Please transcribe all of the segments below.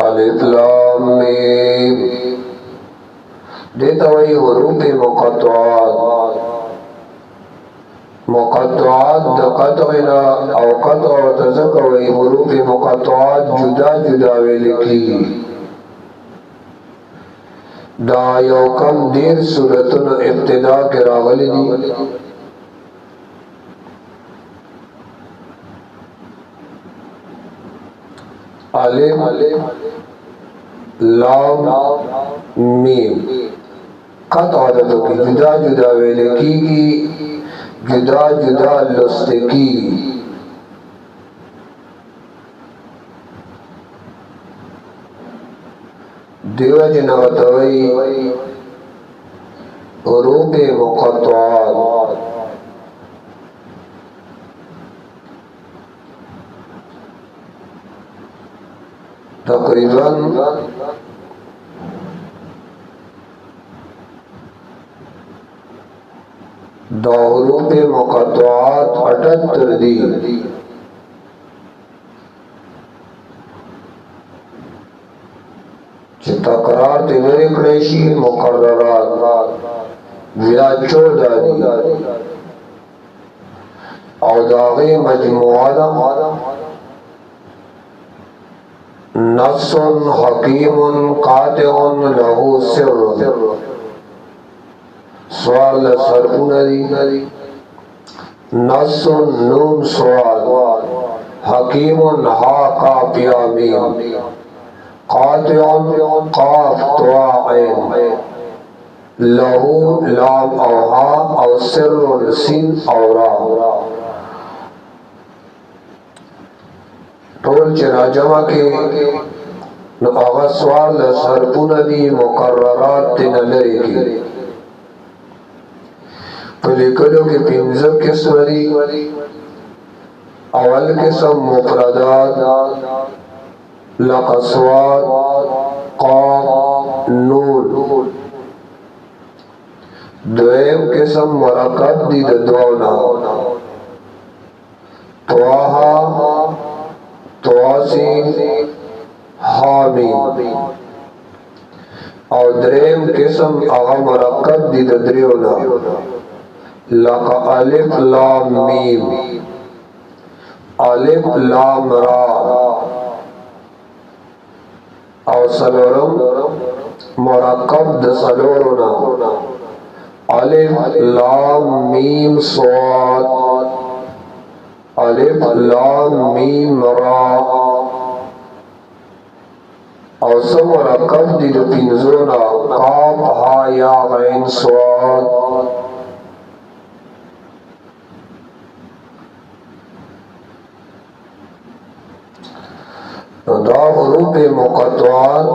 अलिफ लाम मीम देता वही हुरूफ मुक़त्तआत मुक़त्तआत दक़तना और क़त्अ तज़क वही हुरूफ मुक़त्तआत जुदा जुदा वे लिखी दा यौ कम देर सूरतुन इब्तिदा के रागली दी अलिफ लाम मीम क़त्अ आदतों की जुदा जुदा वे लिखी जुदा जुदा लुस्त की दिवज नवतवई हुरूफ मुक़त्तआत तकरीबन 2 हुरूफ मुक़त्तआत 78 दी तकरार तेरे कलेशी मुकर्ररात या 14 दी और दागे मजमुआ नफ्सुन हकीमुन कातिउन लहू सिर्रुन सवाल सरकुनरी नफ्सुन नून सवाल हकीमुन हा का पियामीन कातिउन काफ तवा ऐन लहू लाम और हा और सिर्रुन सिन और रा टोल चना जमा के न आगा सवाल सरपुना दी मुकर्ररात तिन लरी की पलिकलो के पिंजम किस्म दी अवल किस्म मुफरदात लक़स्वात क़ाफ नून द्वैम किस्म मुरक्कब दी दौना त्वाहा तवासीन हामीन और द्रेम किस्म आगा मुरक्कब दी दरियोना लक अलिफ लाम मीम अलिफ लाम रा और सलोरम मुरक्कब द सलोरना अलिफ लाम मीम स्वाद अलिफ लाम मीम रा और सब मुरक्कब दी दो पिंजोना काफ हा या गैन स्वाद दा हुरूफ मुक़त्तआत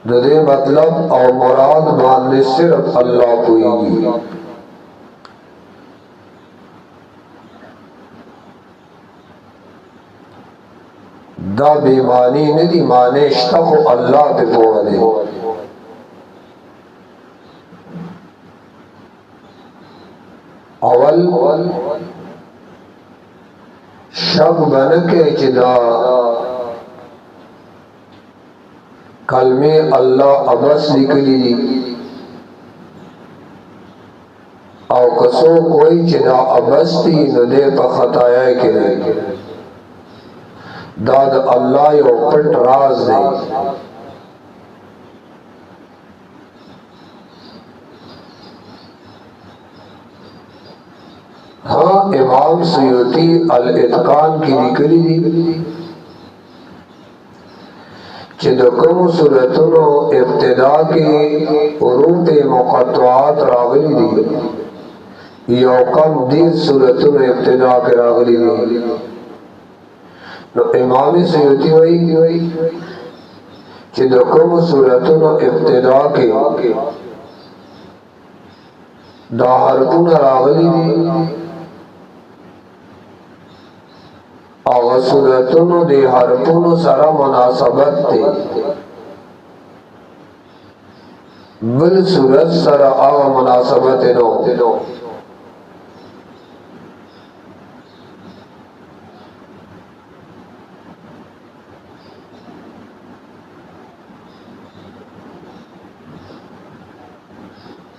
दे मतलब और मुराद मानने सिर्फ अल्लाह को ही दा बेमानी नहीं माने इश्क़ अल्लाह पे बोले अवल शक बन के चिदा कलमे अल्लाह अबस निकली और कसो कोई चिदा अबस्ती नदे पर खताया के दाद अल्लाह यो पट राज दे हाँ इमाम सुयूती अल-इत्कान की निकली दी चिदकुम सूरतुनो इब्तिदा के हुरूफ मुक़त्तआत रागली दी यौकम दीन सूरतुनो इब्तिदा के रागली दी तो इमाम सुयूती वही चिदकुम सूरतुनो इब्तिदा के दा हरफुन रागली दी और सूरतुन दे हरफुन सरा मुनासबत थे बिल सूरत सरा आवा मुनासबत नो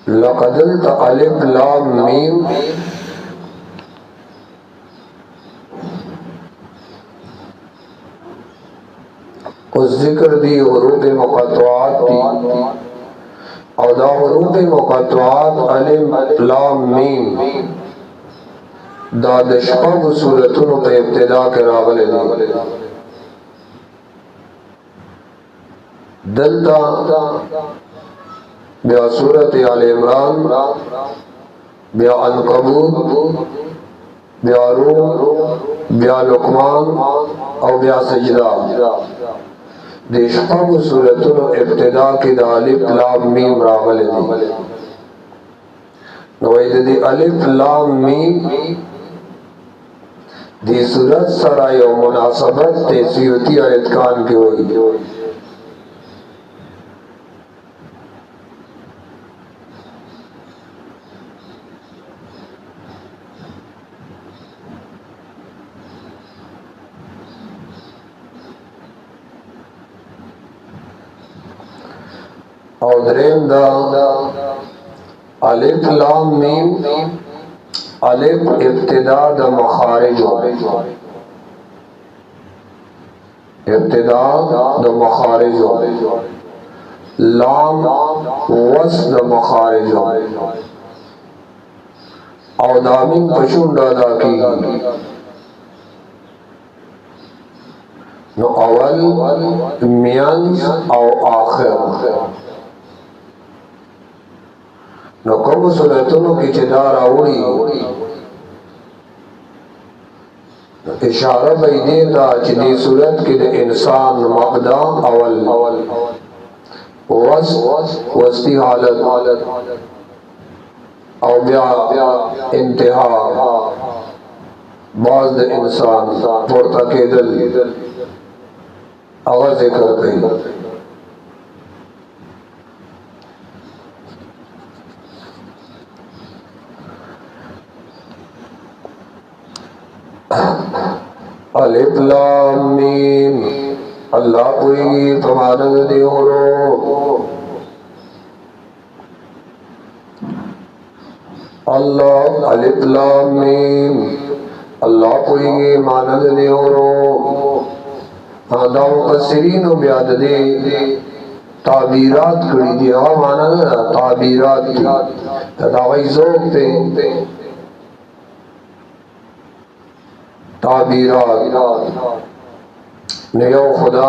लक़द अलिफ लाम मीम उस जिक्र दी हुरूफ मुक़त्तआत थी और दा हुरूफ मुक़त्तआत अलिफ लाम मीम दा दशपग सूरतों पे इब्तिदा के रागले दी दलता ब्या सूरत आल इमरान ब्या अनकबूत ब्या रूम ब्या लुक़मान और ब्या सजदा देशपग सूरतों इब्तिदा की दा अलिफ लाम मीम रागले दी नवैद दी अलिफ लाम मीम दी सूरत सराय और मुनासबत ते सियुती और इत्कान की हुई और द्रेम दा अलिफ लाम मीम अलिफ इब्तिदा द मखारिज इब्तिदा द मखारिज लाम वस्ल द मखारिज और दामिन पशुंडा दा की नो अवल मियान और आखिर नो कम सूरतों की चिदार आवड़ी इशारा भाई देता चिदी सूरत की इंसान मबदा अवल वस्ती हालत और ब्या इंतहा बाज़ इंसान पुरता के दिल आवाज़ जिक्र कही अलिफ लाम मीम अल्लाह कोई प्रमाणन दे हो अल्लाह अलिफ लाम मीम अल्लाह कोई मानद दे हो हाँ दा मुफस्सिरीन ब्याद दे ताबीरात कड़ी दी हाँ मानद ताबीरात की तदावई ज़ौक़ थे ताबीरात नियो खुदा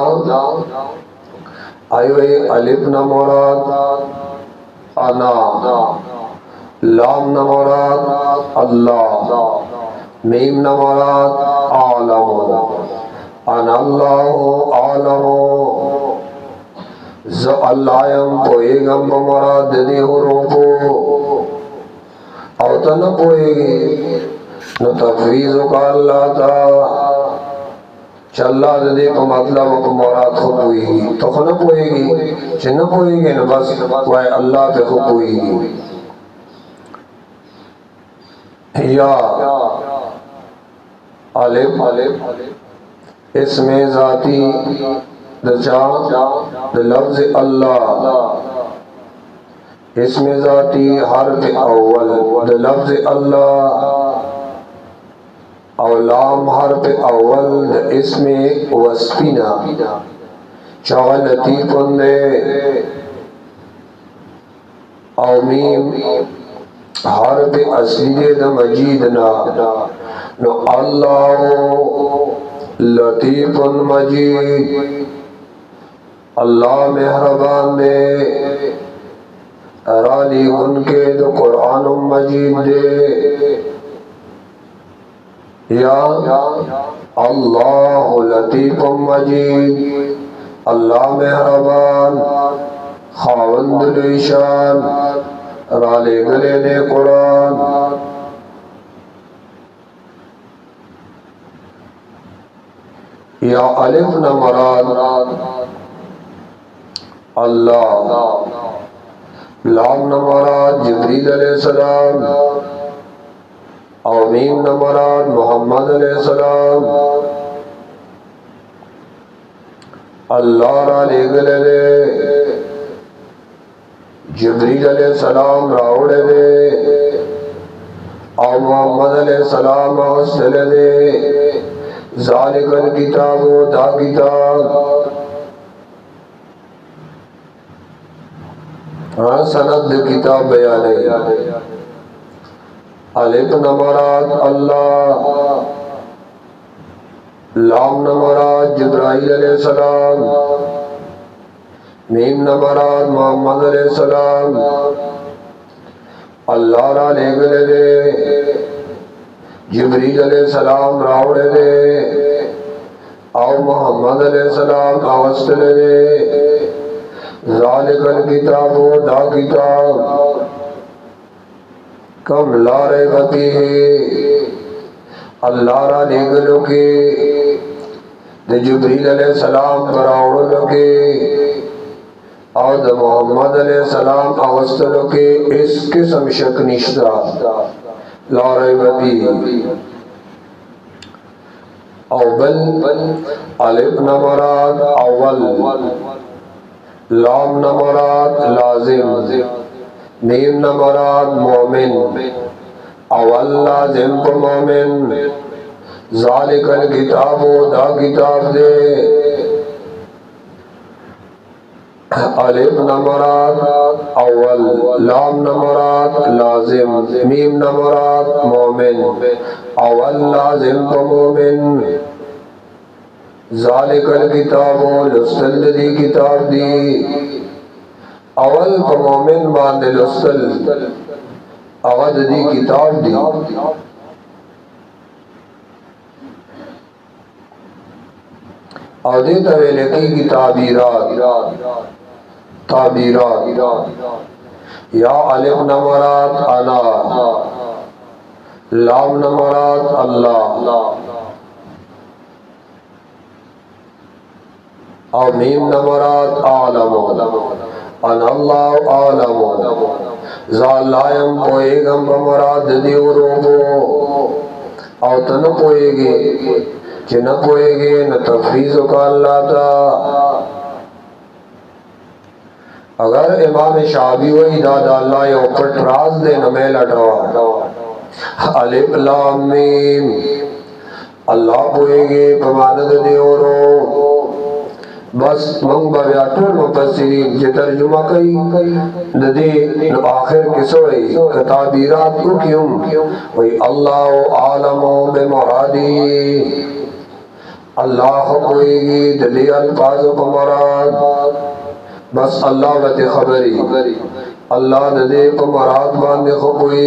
आयो अलिफ न मुराद अना लाम न मुराद अल्लाह मीम न मुराद आलम अना अल्लाहु आलम ज अल्लाहम पोएगम मुराद दे हो रोको और तो न पोएगी न तफवीज़ का अल्लाह था चल्ला दे को मतलब को मुराद खुद हुई तो न पोएगी चिन्ह पोएगी न बस वह अल्लाह पे खुद हुई या अलिफ इसमें जाती दचा द लफ्ज़ अल्लाह इसमें जाती हर्फ अव्वल द लफ्ज़ अल्लाह और लाम हर्फ अव्वल इसमें वस्फिना चावल लतीफ़ुन दे और मीम हर्फ असली द मजीद ना नो अल्लाह लतीफ़ुन मजीद अल्लाह मेहरबान दे अराली उनके दो कुरान मजीद दे या अल्लाह लतीफ़ मजीद अल्लाह मेहरबान खावंद निशान राले गले ने कुरान या अलिफ न मराद अल्लाह लाम न मराद जिब्रील अलैहिस्सलाम और मीम न मराद मोहम्मद अलैहिस्सलाम अल्लाह राले गले जिब्रील अलैहिस्सलाम रावड़े दे और मोहम्मद अलैहिस्सलाम अगस्तले दे ज़ालिकल किताबु दा किताब हाँ सनद किताब बयान है। अलिफ नमरात अल्लाह, लाम नमरात जिब्राइल अलैहिस्सलाम, मीम नमरात मोहम्मद अलैहिस्सलाम। अल्लाह रा लेगले दे जिब्रील अलैहिस्सलाम रावड़े दे और मोहम्मद अलैहिस्सलाम अवस्तले दे ज़ालिकल किताबु दा किताब कम ला रैब फीही। अल्लाह रा लेगलो के दे जिब्रील अलैहिस्सलाम पर रावड़ो के और द मोहम्मद अलैहिस्सलाम अवस्तलो के इस किस्म शक निश्ता ला रैब फीही। अव्वल अलिफ नमरात अव्वल, लाम नमरात लाजिम, मीम नमरात मोमिन, अव्वल लाजिम को मोमिन। ज़ालिकल किताबु दा किताब दे अलिफ नमरात अव्वल, लाम नमरात लाजिम, मीम नमरात मोमिन, अव्वल लाजिम को मोमिन। ज़ालिकल किताबु लुस्तल दी किताब दी अवल को मोमिन बांधे लुस्तल अवध दी किताब दी। अदे तवेले की ताबीरात ताबीरात या अलिफ नमरात अना, लाम नमरात अल्लाह और मीम नमरात आलम अन अल्लाह आलम। ज़ालायम पोएगम बमराद दियो रोबो और तन पोएगे कि न पोएगे न तफरीज़ का अल्लाह ता। अगर इमाम शाबी वही दादा अल्लाह या ऊपर ट्रास दे न मैं लटवा अलिफ लाम मीम अल्लाह पोएगे प्रमाणद दियो रो बस मंग बयाटुल मुफस्सिरीन जे तर्जुमा कई नदी आखिर किसोई कताबीरात को क्यों वही अल्लाह आलमो बेमुरादी। अल्लाह कोई दली अल्फाज को मुराद बस अल्लाह वते खबरी अल्लाह दे को मुराद बांधे को कोई